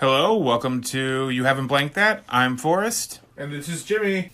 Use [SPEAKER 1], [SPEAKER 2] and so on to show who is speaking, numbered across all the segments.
[SPEAKER 1] Hello, welcome to You Haven't Blanked That. I'm Forrest.
[SPEAKER 2] And this is Jimmy.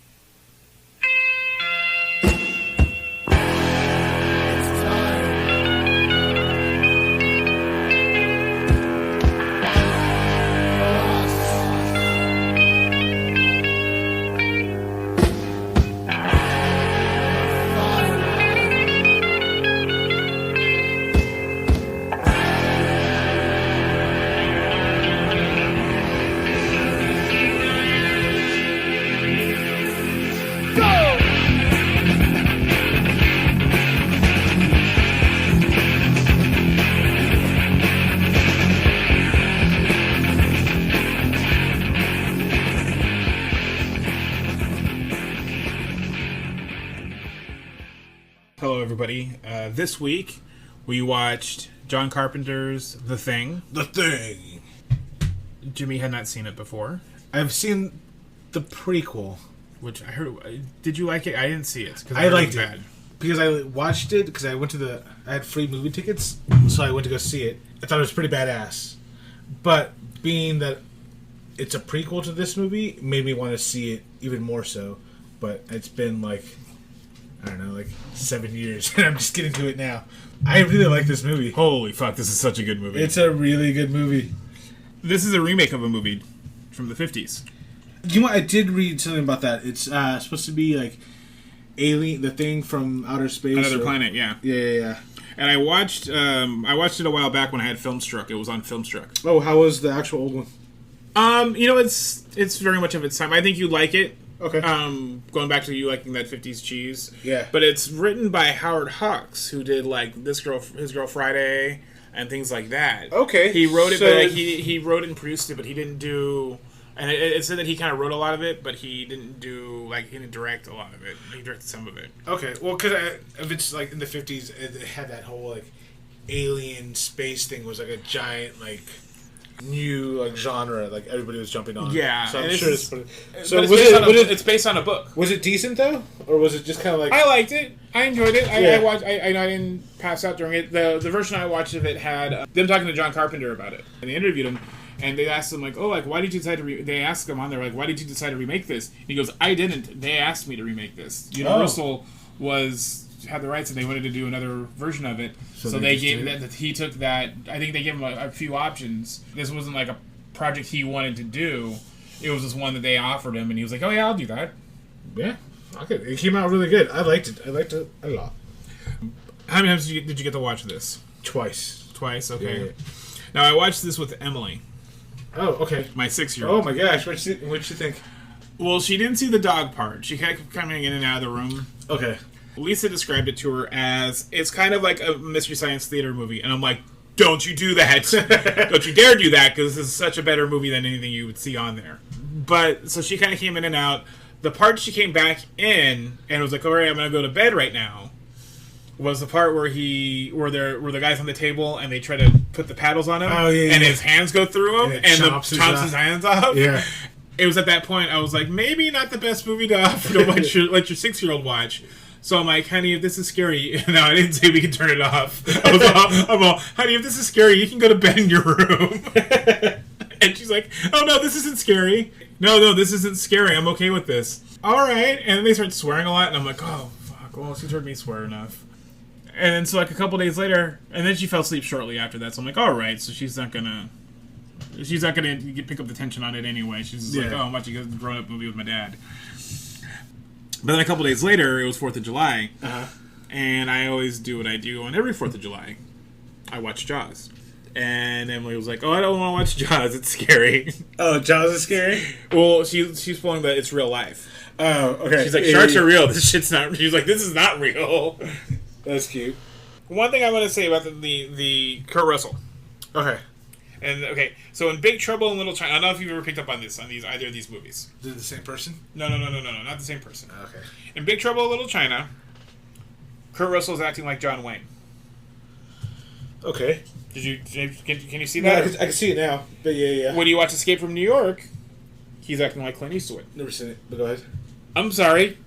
[SPEAKER 1] Hello, everybody. This week, we watched John Carpenter's The Thing.
[SPEAKER 2] The Thing.
[SPEAKER 1] Jimmy had not seen it before.
[SPEAKER 2] I've seen the prequel.
[SPEAKER 1] Which I heard... Did you like it? I didn't see it.
[SPEAKER 2] I liked it. Because I watched it, because I had free movie tickets, so I went to go see it. I thought it was pretty badass. But being that it's a prequel to this movie, made me want to see it even more so. But it's been like 7 years, and I'm just getting to it now. I really like this movie.
[SPEAKER 1] Holy fuck, this is such a good movie.
[SPEAKER 2] It's a really good movie.
[SPEAKER 1] This is a remake of a movie from the 50s.
[SPEAKER 2] You know what? I did read something about that. It's supposed to be like Alien, the Thing from outer space.
[SPEAKER 1] Another planet, yeah.
[SPEAKER 2] Yeah.
[SPEAKER 1] And I watched it a while back when I had Filmstruck. It was on Filmstruck.
[SPEAKER 2] Oh, how was the actual old one?
[SPEAKER 1] It's very much of its time. I think you'd like it.
[SPEAKER 2] Okay.
[SPEAKER 1] Going back to you liking that 50s cheese.
[SPEAKER 2] Yeah.
[SPEAKER 1] But it's written by Howard Hawks, who did like His Girl Friday and things like that.
[SPEAKER 2] Okay.
[SPEAKER 1] He wrote it, but he wrote it and produced it, but he didn't do. And it said that he kind of wrote a lot of it, but he didn't he didn't direct a lot of it. He directed some of it.
[SPEAKER 2] Okay. Well, because if it's like in the 50s, it had that whole like alien space thing was like a giant like new like genre, like everybody was jumping on.
[SPEAKER 1] Yeah,
[SPEAKER 2] so I'm sure
[SPEAKER 1] it's based on a book.
[SPEAKER 2] Was it decent though, or was it just kind of like?
[SPEAKER 1] I liked it. I enjoyed it.
[SPEAKER 2] Yeah.
[SPEAKER 1] I watched. I didn't pass out during it. The version I watched of it had them talking to John Carpenter about it, and they interviewed him, and they asked him like, "Oh, like why did you decide to?" They asked him on there like, "Why did you decide to remake this?" And he goes, "I didn't. They asked me to remake this. Universal had the rights, and they wanted to do another version of it." So they gave that. He took that. I think they gave him a few options. This wasn't like a project he wanted to do. It was just one that they offered him, and he was like, "Oh yeah, I'll do that."
[SPEAKER 2] Yeah, okay. It came out really good. I liked it. I liked it a lot.
[SPEAKER 1] How many times did you get to watch this?
[SPEAKER 2] Twice.
[SPEAKER 1] Okay.
[SPEAKER 2] Yeah.
[SPEAKER 1] Now I watched this with Emily.
[SPEAKER 2] Oh, okay.
[SPEAKER 1] My 6-year-old.
[SPEAKER 2] Oh my gosh, what'd you think?
[SPEAKER 1] Well, she didn't see the dog part. She kept coming in and out of the room.
[SPEAKER 2] Okay.
[SPEAKER 1] Lisa described it to her as, it's kind of like a Mystery Science Theater movie. And I'm like, don't you do that. Don't you dare do that, because this is such a better movie than anything you would see on there. But, so she kind of came in and out. The part she came back in and was like, all right, I'm going to go to bed right now, was the part where the guy's on the table and they try to put the paddles on him.
[SPEAKER 2] Oh, yeah.
[SPEAKER 1] And his hands go through him and chops his hands off.
[SPEAKER 2] Yeah.
[SPEAKER 1] It was at that point I was like, maybe not the best movie to offer to let your 6-year-old watch. So I'm like, honey, if this is scary... No, I didn't say we can turn it off. I'm all, honey, if this is scary, you can go to bed in your room. And she's like, oh, no, this isn't scary. No, this isn't scary. I'm okay with this. All right. And then they start swearing a lot, and I'm like, oh, fuck. Well, she's heard me swear enough. And then so like a couple days later, and then she fell asleep shortly after that. So I'm like, all right, so she's not gonna pick up the tension on it anyway. She's just like, oh, I'm watching a grown-up movie with my dad. But then a couple days later, it was 4th of July, and I always do what I do on every 4th of July. I watch Jaws. And Emily was like, oh, I don't want to watch Jaws, it's scary.
[SPEAKER 2] Oh, Jaws is scary?
[SPEAKER 1] Well, she's pulling that it's real life.
[SPEAKER 2] Oh, okay.
[SPEAKER 1] She's like, sharks are real, this shit's not... She's like, this is not real.
[SPEAKER 2] That's cute.
[SPEAKER 1] One thing I want to say about the Kurt Russell.
[SPEAKER 2] Okay.
[SPEAKER 1] And okay, so in Big Trouble in Little China, I don't know if you've ever picked up on either of these movies.
[SPEAKER 2] Is it the same person?
[SPEAKER 1] No, not the same person.
[SPEAKER 2] Okay.
[SPEAKER 1] In Big Trouble in Little China, Kurt Russell's acting like John Wayne.
[SPEAKER 2] Okay.
[SPEAKER 1] Can you see that?
[SPEAKER 2] No, I can see it now. But yeah.
[SPEAKER 1] When you watch Escape from New York, he's acting like Clint Eastwood.
[SPEAKER 2] Never seen it, but go ahead.
[SPEAKER 1] I'm sorry.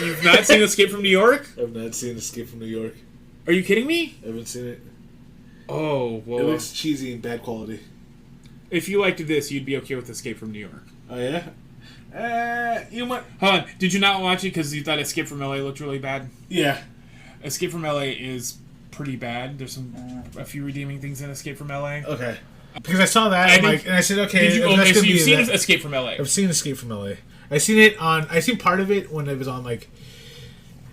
[SPEAKER 1] You've not seen Escape from New York?
[SPEAKER 2] I've not seen Escape from New York.
[SPEAKER 1] Are you kidding me?
[SPEAKER 2] I haven't seen it.
[SPEAKER 1] Oh, well.
[SPEAKER 2] It looks cheesy and bad quality.
[SPEAKER 1] If you liked this, you'd be okay with Escape from New York.
[SPEAKER 2] Oh yeah. You know what?
[SPEAKER 1] Hold on. Did you not watch it because you thought Escape from LA looked really bad?
[SPEAKER 2] Yeah.
[SPEAKER 1] Escape from LA is pretty bad. There's a few redeeming things in Escape from LA.
[SPEAKER 2] Okay. Because I saw that and I said, okay.
[SPEAKER 1] Okay, so you've seen Escape from LA.
[SPEAKER 2] I've seen Escape from LA. I seen part of it when it was on like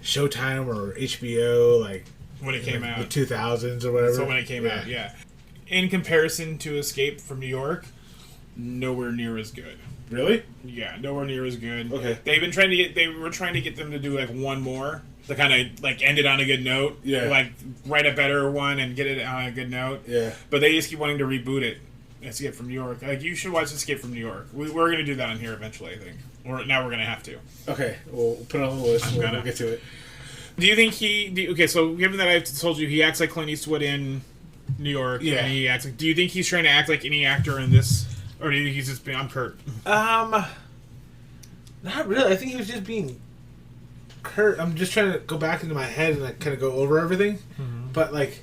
[SPEAKER 2] Showtime or HBO, like
[SPEAKER 1] when it came out,
[SPEAKER 2] the 2000s or whatever.
[SPEAKER 1] So when it came out, yeah. In comparison to Escape from New York, nowhere near as good.
[SPEAKER 2] Really?
[SPEAKER 1] Yeah, nowhere near as good.
[SPEAKER 2] Okay.
[SPEAKER 1] They were trying to get them to do like one more to kind of like end it on a good note.
[SPEAKER 2] Yeah.
[SPEAKER 1] Like write a better one and get it on a good note.
[SPEAKER 2] Yeah.
[SPEAKER 1] But they just keep wanting to reboot it. Escape from New York. Like you should watch Escape from New York. We're going to do that on here eventually, I think. Now we're going to have to.
[SPEAKER 2] Okay. We'll put it on the list. We'll get to it.
[SPEAKER 1] Do you think okay, so given that I've told you he acts like Clint Eastwood in New York,
[SPEAKER 2] yeah.
[SPEAKER 1] And he acts like, do you think he's trying to act like any actor in this, or do you think he's just being, I'm Kurt?
[SPEAKER 2] Not really. I think he was just being Kurt. I'm just trying to go back into my head and like kind of go over everything, but like,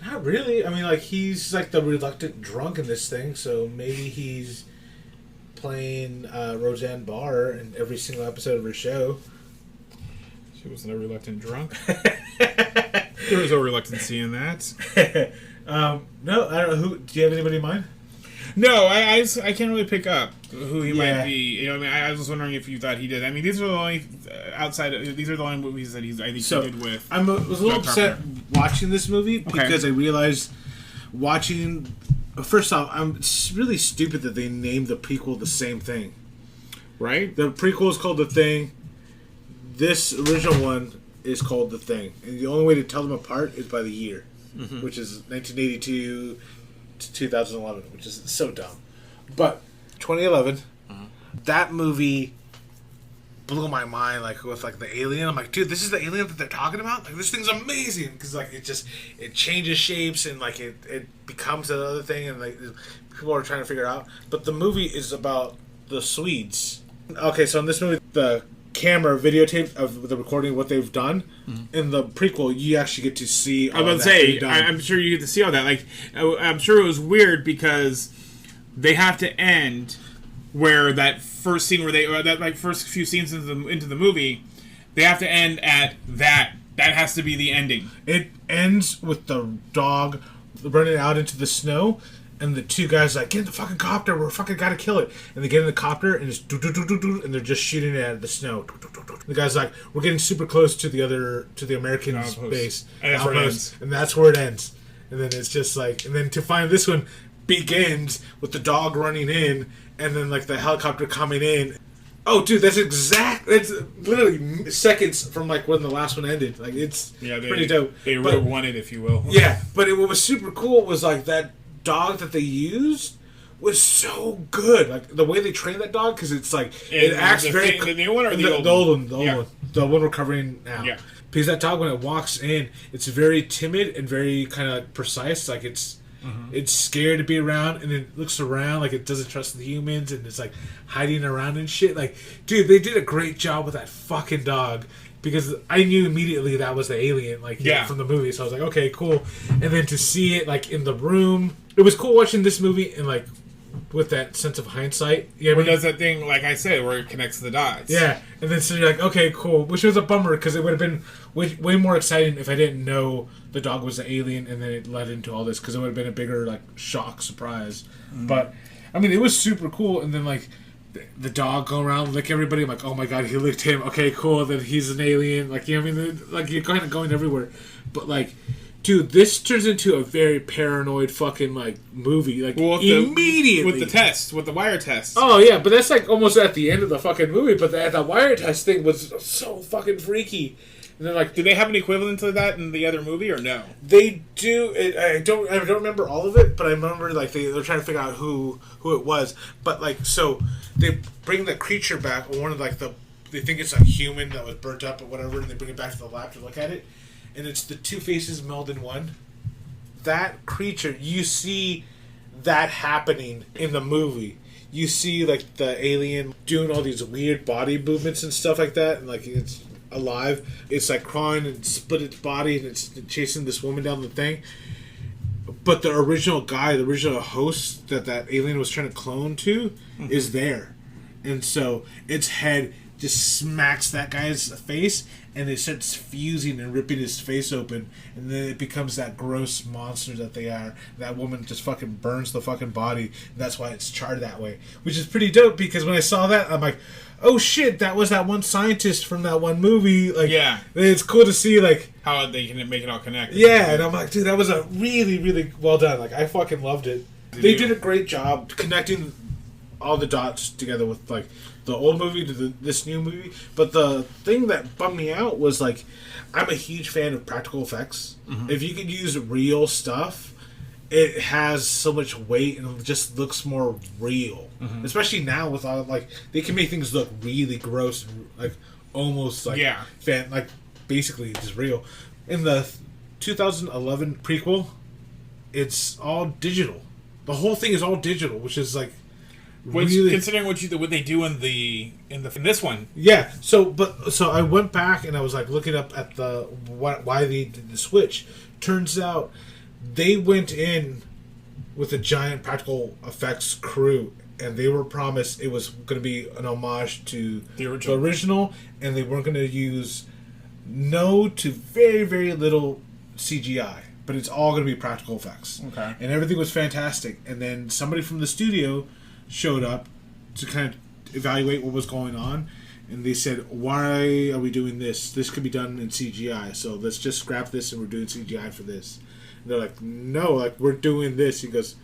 [SPEAKER 2] not really. I mean, like he's like the reluctant drunk in this thing, so maybe he's playing Roseanne Barr in every single episode of her show.
[SPEAKER 1] She wasn't a reluctant drunk. There was no reluctancy in that.
[SPEAKER 2] No, I don't know. Who? Do you have anybody in mind?
[SPEAKER 1] No, I can't really pick up who he might be. You know, I mean, I was wondering if you thought he did. I mean, these are the only these are the only movies that he did with.
[SPEAKER 2] I was a little upset watching this movie because I realized watching. First off, it's really stupid that they named the prequel the same thing.
[SPEAKER 1] Right.
[SPEAKER 2] The prequel is called The Thing. This original one is called The Thing, and the only way to tell them apart is by the year, which is 1982 to 2011, which is so dumb. But 2011, that movie blew my mind. Like with like the alien, I'm like, dude, this is the alien that they're talking about. Like this thing's amazing because like it changes shapes and like it becomes another thing, and like people are trying to figure it out. But the movie is about the Swedes. Okay, so in this movie, the camera videotape of the recording of what they've done. In the prequel, you actually get to see all
[SPEAKER 1] I'm sure you get to see all that. Like, I'm sure it was weird because they have to end where that first scene first few scenes into the movie, they have to end at that. That has to be the ending.
[SPEAKER 2] It ends with the dog running out into the snow. And the two guys like, get in the fucking copter, we're fucking gotta kill it. And they get in the copter and it's and they're just shooting it at the snow. The guy's like, we're getting super close to the American base.
[SPEAKER 1] And that's where it ends.
[SPEAKER 2] And that's where it ends. And then it's just like, and then to find this one begins with the dog running in and then like the helicopter coming in. Oh, dude, it's literally seconds from like when the last one ended. Like it's pretty dope.
[SPEAKER 1] They Rogue One it, if you will.
[SPEAKER 2] Yeah, but what was super cool was like that dog that they used was so good. Like the way they train that dog, because it's like it acts very.
[SPEAKER 1] The new one or the
[SPEAKER 2] old one? The one we're covering now.
[SPEAKER 1] Yeah.
[SPEAKER 2] Because that dog, when it walks in, it's very timid and very kind of precise. Like it's scared to be around, and it looks around like it doesn't trust the humans, and it's like hiding around and shit. Like, dude, they did a great job with that fucking dog. Because I knew immediately that was the alien, from the movie. So I was like, okay, cool. And then to see it, like, in the room. It was cool watching this movie and, like, with that sense of hindsight. You know
[SPEAKER 1] where it does that thing, like I said, where it connects the dots.
[SPEAKER 2] Yeah. And then so you're like, okay, cool. Which was a bummer because it would have been way more exciting if I didn't know the dog was the alien and then it led into all this. Because it would have been a bigger, like, shock surprise. But, I mean, it was super cool. And then, like, the dog go around, lick everybody. I'm like, oh my god, he licked him. Okay, cool. Then he's an alien. Like, you know what I mean? Like, you're kind of going everywhere. But, like, dude, this turns into a very paranoid fucking, like, movie. Like, immediately.
[SPEAKER 1] With the wire test.
[SPEAKER 2] Oh, yeah, but that's, like, almost at the end of the fucking movie. But the wire test thing was so fucking freaky. And then, like,
[SPEAKER 1] do they have an equivalent to that in the other movie or no?
[SPEAKER 2] They do. I don't remember all of it, but I remember like they're trying to figure out who it was. But like, so they bring the creature back, or one of like they think it's a human that was burnt up or whatever, and they bring it back to the lab to look at it, and it's the two faces melded in one. That creature, you see that happening in the movie. You see like the alien doing all these weird body movements and stuff like that, and like it's alive. It's like crawling and split its body and it's chasing this woman down the thing. but the original guy, the original host that alien was trying to clone to, is there, and so its head just smacks that guy's face, and it starts fusing and ripping his face open, and then it becomes that gross monster that they are. That woman just fucking burns the fucking body, and that's why it's charred that way. Which is pretty dope, because when I saw that, I'm like, oh shit, that was that one scientist from that one movie. Like,
[SPEAKER 3] yeah.
[SPEAKER 2] It's cool to see, like...
[SPEAKER 3] how they can make it all connect.
[SPEAKER 2] Yeah, and I'm like, dude, that was a really, really well done. Like, I fucking loved it. They did a great job connecting all the dots together with, like, the old movie to this new movie. But the thing that bummed me out was, like, I'm a huge fan of practical effects. Mm-hmm. If you could use real stuff, it has so much weight and it just looks more real. Mm-hmm. Especially now with all, like, they can make things look really gross and, like, almost, like, like, basically just real. In the 2011 prequel, it's all digital. The whole thing is all digital, which is, like, really...
[SPEAKER 3] considering what they do in this one.
[SPEAKER 2] Yeah. So I went back and I was like looking up at why they did the switch. Turns out they went in with a giant practical effects crew, and they were promised it was going to be an homage to the original, and they weren't going to use no to very, very little CGI. But it's all going to be practical effects.
[SPEAKER 3] Okay.
[SPEAKER 2] And everything was fantastic. And then somebody from the studio showed up to kind of evaluate what was going on. And they said, why are we doing this? This could be done in CGI. So let's just scrap this and we're doing CGI for this. And they're like, no, like, we're doing this. He goes,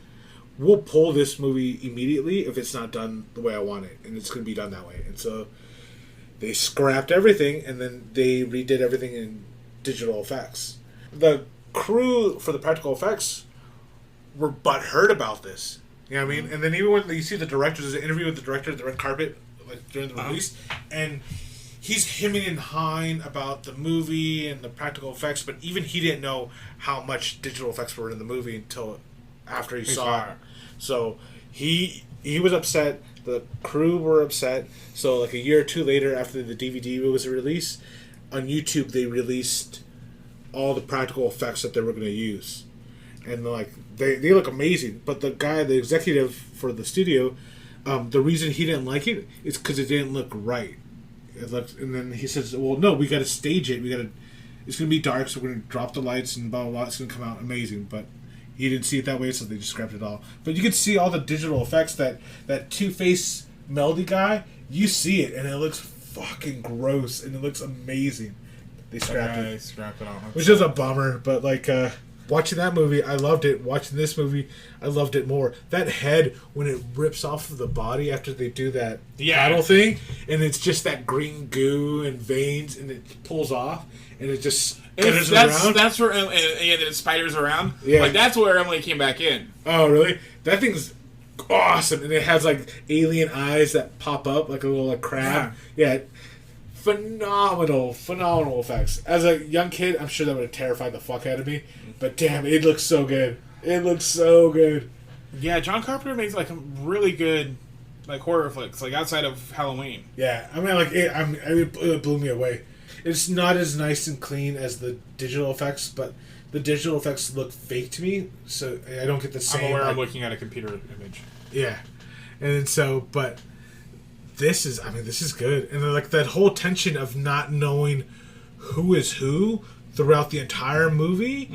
[SPEAKER 2] we'll pull this movie immediately if it's not done the way I want it. And it's going to be done that way. And so they scrapped everything and then they redid everything in digital effects. The crew for the practical effects were butthurt about this. You know what I mean? And then even when you see the director, there's an interview with the director at the red carpet, like during the release, and he's hemming and hawing about the movie and the practical effects, but even he didn't know how much digital effects were in the movie until after he saw it. So he was upset. The crew were upset. So like a year or two later, after the DVD was released, on YouTube they released all the practical effects that they were going to use, and like they look amazing. But the executive for the studio, the reason he didn't like it is because it didn't look right. And then he says, "Well, no, we got to stage it. It's going to be dark, so we're going to drop the lights and blah blah blah. It's going to come out amazing." But he didn't see it that way, so they just scrapped it all. But you can see all the digital effects that Two-Face Melody guy. You see it, and it looks fucking gross, and it looks amazing. They scrapped it.
[SPEAKER 3] Scrapped it all.
[SPEAKER 2] Which is a bummer, but like watching that movie, I loved it. Watching this movie, I loved it more. That head, when it rips off of the body after they do that paddle thing, and it's just that green goo and veins, and it pulls off, and it just around.
[SPEAKER 3] That's where and it spiders around.
[SPEAKER 2] Yeah.
[SPEAKER 3] Like that's where Emily came back in.
[SPEAKER 2] Oh, really? That thing's awesome, and it has like alien eyes that pop up like a little like crab. Yeah. Phenomenal effects. As a young kid, I'm sure that would have terrified the fuck out of me. But damn, it looks so good. It looks so good.
[SPEAKER 3] Yeah, John Carpenter makes like really good like horror flicks, like outside of Halloween.
[SPEAKER 2] Yeah, I mean, like it blew me away. It's not as nice and clean as the digital effects, but the digital effects look fake to me, so I don't get the same.
[SPEAKER 3] I'm aware I'm looking at a computer image.
[SPEAKER 2] Yeah, and so but. This is good. And like that whole tension of not knowing who is who throughout the entire movie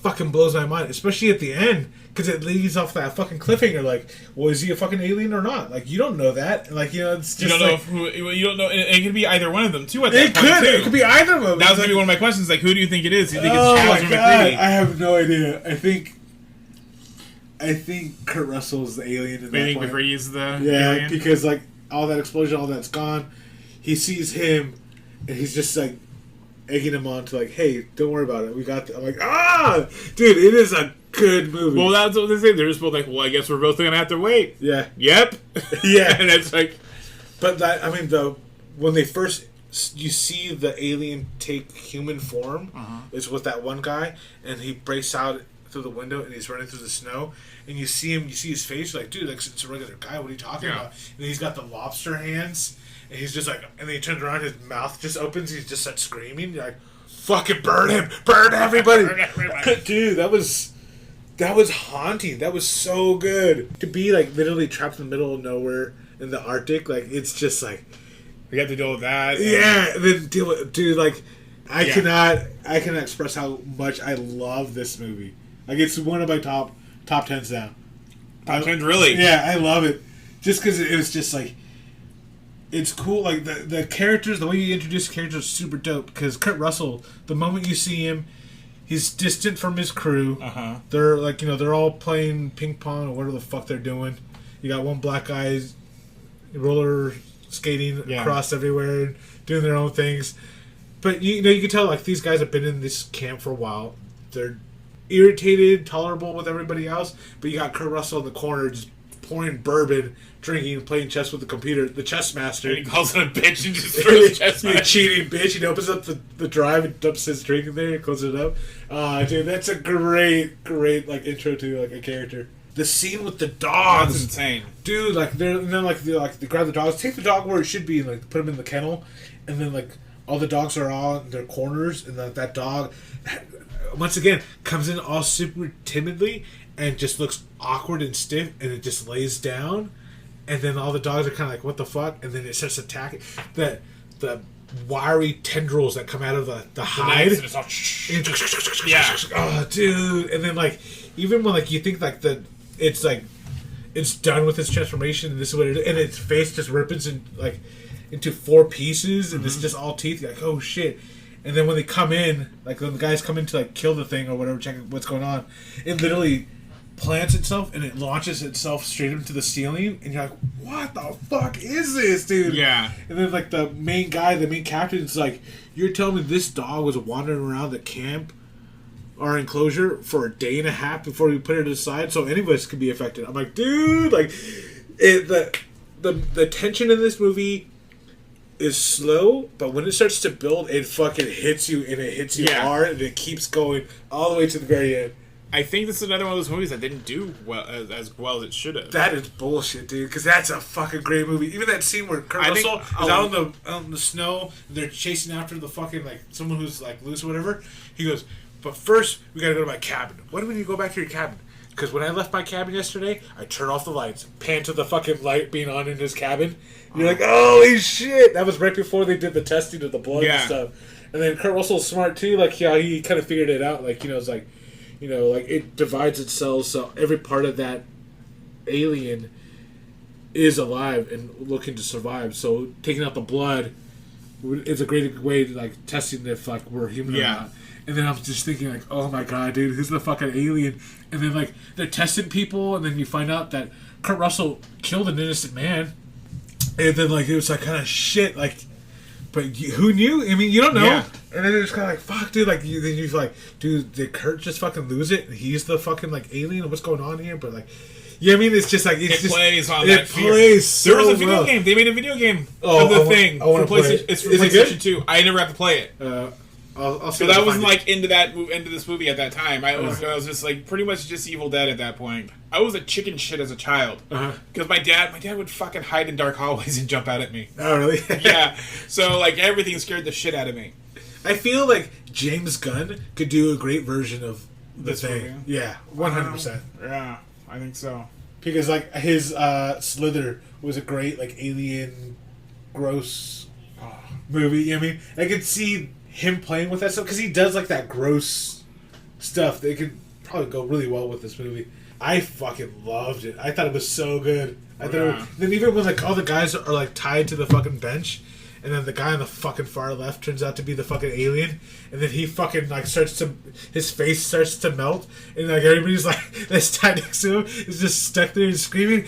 [SPEAKER 2] fucking blows my mind, especially at the end, because it leads off that fucking cliffhanger. Like, well, is he a fucking alien or not? Like, you don't know that. Like, you know, it's just
[SPEAKER 3] you don't know. It could be either one of them too. At that point,
[SPEAKER 2] it could be either of them.
[SPEAKER 3] That was gonna be one of my questions. Like, who do you think it is? Do you think
[SPEAKER 2] it's
[SPEAKER 3] Charles or McCready?
[SPEAKER 2] I have no idea. I think Kurt Russell is the alien.
[SPEAKER 3] You think McCready is the
[SPEAKER 2] alien? Because like. All that explosion, all that's gone. He sees him, and he's just like egging him on to like, "Hey, don't worry about it. We got." I'm like, dude, it is a good movie.
[SPEAKER 3] Well, that's what they say. They're just both like, "Well, I guess we're both gonna have to wait."
[SPEAKER 2] Yeah.
[SPEAKER 3] Yep.
[SPEAKER 2] Yeah.
[SPEAKER 3] And it's like,
[SPEAKER 2] but when they first you see the alien take human form, is with that one guy, and he breaks out through the window and he's running through the snow. And you see his face, you're like, dude, like, it's a regular guy. What are you talking about? And he's got the lobster hands, and he's just like, and then he turns around, his mouth just opens, he just starts screaming. You're like, fucking burn him, burn everybody, dude. That was That was haunting. That was so good. To be like literally trapped in the middle of nowhere in the Arctic, like it's just like
[SPEAKER 3] We have to deal with that.
[SPEAKER 2] yeah. And then deal with dude. Like I cannot express how much I love this movie. Like it's one of my top 10s now.
[SPEAKER 3] Top 10, really?
[SPEAKER 2] Yeah, I love it. Just because it was just like it's cool. Like the characters, the way you introduce characters is super dope. Because Kurt Russell, the moment you see him, he's distant from his crew. They're like, they're all playing ping pong or whatever the fuck they're doing. You got one black guy roller skating across everywhere and doing their own things. But you can tell like these guys have been in this camp for a while. They're irritated, tolerable with everybody else. But you got Kurt Russell in the corner just pouring bourbon, drinking, playing chess with the computer, the chess master.
[SPEAKER 3] And he calls it a bitch and just throws the chess master.
[SPEAKER 2] You cheating bitch. He opens up the drive and dumps his drink in there and closes it up. Dude, that's a great like intro to like a character. The scene with the dogs,
[SPEAKER 3] That's insane,
[SPEAKER 2] dude. Like they grab the dogs, take the dog where it should be, and like put him in the kennel, and then like all the dogs are all in their corners, and that dog, once again, comes in all super timidly and just looks awkward and stiff, and it just lays down, and then all the dogs are kind of like, what the fuck, and then it starts attacking the wiry tendrils that come out of the hide.
[SPEAKER 3] And it's all yeah.
[SPEAKER 2] Oh, dude. And then like even when like you think like it's like it's done with its transformation and this is what it is, and its face just ripples into 4 pieces and it's just all teeth. You're like, oh shit. And then when they come in, like when the guys come in to like kill the thing or whatever, check what's going on, it literally plants itself and it launches itself straight into the ceiling, and you're like, what the fuck is this, dude?
[SPEAKER 3] Yeah.
[SPEAKER 2] And then like the main captain is like, you're telling me this dog was wandering around the camp or enclosure for a day and a half before we put it aside, so any of us could be affected. I'm like, dude, like the tension in this movie is slow, but when it starts to build, it fucking hits you, and it hits you hard, and it keeps going all the way to the very end.
[SPEAKER 3] I think this is another one of those movies that didn't do well as well as it should have.
[SPEAKER 2] That is bullshit, dude. Because that's a fucking great movie. Even that scene where Kurt Russell is out on the snow, and they're chasing after the fucking like someone who's like loose or whatever. He goes, "But first, we gotta go to my cabin." Why do we need to go back to your cabin? Because when I left my cabin yesterday, I turned off the lights, pan to the fucking light being on in his cabin. And you're like, holy shit! That was right before they did the testing of the blood and stuff. And then Kurt Russell's smart too. Like, yeah, he kind of figured it out. Like, it's like, like it divides itself, so every part of that alien is alive and looking to survive. So taking out the blood is a great way to like testing if like we're human or not. And then I'm just thinking like, oh my god, dude, who's the fucking alien? And then like they're testing people, and then you find out that Kurt Russell killed an innocent man. And then like it was like kind of shit, like, but who knew? I mean, you don't know. Yeah. And then it's kind of like, fuck, dude. Like then you're like, dude, did Kurt just fucking lose it? And he's the fucking like alien. What's going on here? But like, I mean, it's just like it
[SPEAKER 3] plays on that fear.
[SPEAKER 2] Plays so
[SPEAKER 3] there was a video game. They made a video game of the thing for PlayStation. It's for PlayStation 2. I never got to play it.
[SPEAKER 2] I'll
[SPEAKER 3] so I wasn't like into this movie at that time. I was just like pretty much just Evil Dead at that point. I was a chicken shit as a child because my dad would fucking hide in dark hallways and jump out at me.
[SPEAKER 2] Oh really?
[SPEAKER 3] Yeah. So like everything scared the shit out of me.
[SPEAKER 2] I feel like James Gunn could do a great version of the thing. Movie? Yeah, 100%.
[SPEAKER 3] Yeah, I think so.
[SPEAKER 2] Because like his Slither was a great like alien, gross movie. You know what I mean? I could see him playing with that stuff because he does like that gross stuff. They could probably go really well with this movie. I fucking loved it. I thought it was so good. Then even when like all the guys are like tied to the fucking bench, and then the guy on the fucking far left turns out to be the fucking alien, and then he fucking like his face starts to melt, and like everybody's like that's tied next to him is just stuck there and screaming,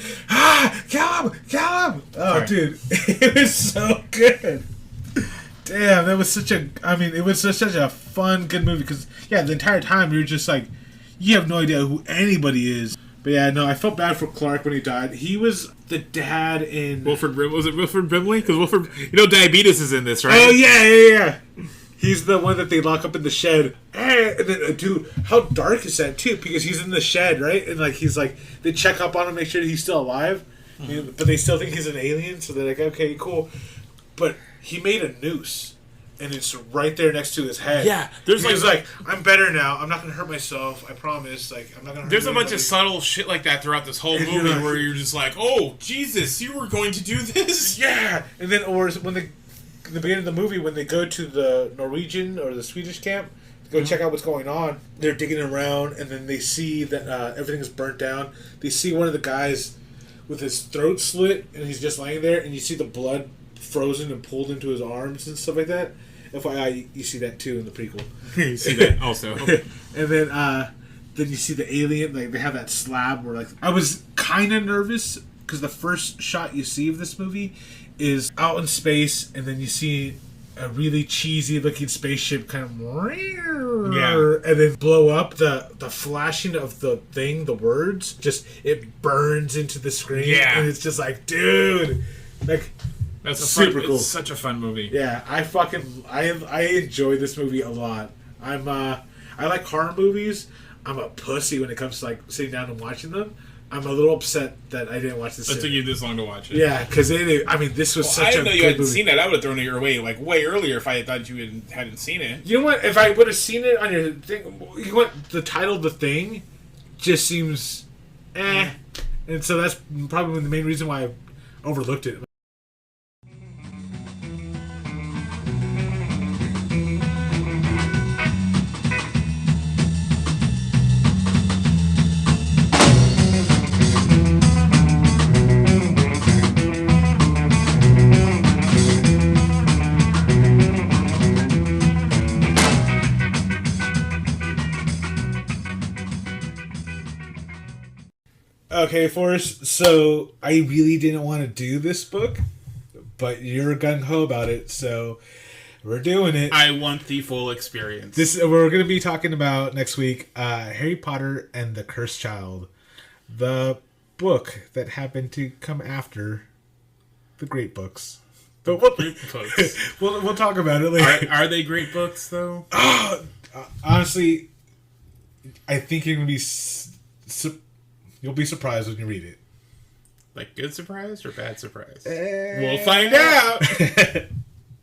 [SPEAKER 2] kill him! Oh, dude, it was so good. Damn, that was such a fun, good movie. Because, the entire time you're just like, you have no idea who anybody is. But yeah, no, I felt bad for Clark when he died. He was the dad in...
[SPEAKER 3] Was it Wilford Brimley? Because Wilford... diabetes is in this, right?
[SPEAKER 2] Oh, yeah. He's the one that they lock up in the shed. And then, dude, how dark is that, too? Because he's in the shed, right? And, like, he's like... They check up on him, make sure he's still alive. But they still think he's an alien. So they're like, okay, cool. But... He made a noose and it's right there next to his head.
[SPEAKER 1] Yeah, there's
[SPEAKER 2] he's like, I'm better now. I'm not gonna hurt myself. I promise. Like, I'm not gonna.
[SPEAKER 1] There's
[SPEAKER 2] hurt
[SPEAKER 1] a bunch
[SPEAKER 2] anybody.
[SPEAKER 1] of subtle shit like that throughout this whole movie where you're just like, oh Jesus, you were going to do this?
[SPEAKER 2] Yeah, and then or when they, in the beginning of the movie when they go to the Norwegian or the Swedish camp to go check out what's going on, they're digging around and then they see that everything is burnt down. They see one of the guys with his throat slit and he's just laying there, and you see the blood frozen and pulled into his arms and stuff like that. FYI, you see that too in the prequel.
[SPEAKER 1] You see that also.
[SPEAKER 2] And then you see the alien, like they have that slab where like I was kind of nervous because the first shot you see of this movie is out in space, and then you see a really cheesy looking spaceship kind of and then blow up. The flashing of the thing, the words, just it burns into the screen, and it's just like, dude, like
[SPEAKER 1] that's
[SPEAKER 2] super cool.
[SPEAKER 1] It's such a fun movie.
[SPEAKER 2] Yeah, I enjoy this movie a lot. I like horror movies. I'm a pussy when it comes to like sitting down and watching them. I'm a little upset that I didn't watch this.
[SPEAKER 1] It took you this long to watch it.
[SPEAKER 2] Yeah, because this was such a good movie. I didn't know you hadn't
[SPEAKER 3] seen it. I would have thrown it your way like way earlier if I had thought you hadn't seen it.
[SPEAKER 2] You know what? If I would have seen it on your thing, you know what? The title, The Thing, just seems and so that's probably the main reason why I overlooked it. Okay, Forrest, so I really didn't want to do this book, but you're gung-ho about it, so we're doing it.
[SPEAKER 1] I want the full experience.
[SPEAKER 2] We're going to be talking about next week Harry Potter and the Cursed Child, the book that happened to come after the great books. But we'll talk about it later.
[SPEAKER 1] Are they great books, though?
[SPEAKER 2] Honestly, I think you're going to be... You'll be surprised when you read it.
[SPEAKER 1] Like good surprise or bad surprise? We'll find out.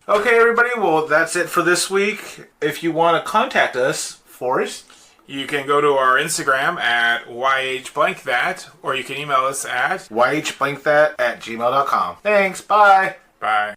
[SPEAKER 2] Okay, everybody. Well, that's it for this week. If you want to contact us, Forrest,
[SPEAKER 3] you can go to our Instagram at yhblankthat, or you can email us at
[SPEAKER 2] yhblankthat@gmail.com. Thanks. Bye.
[SPEAKER 3] Bye.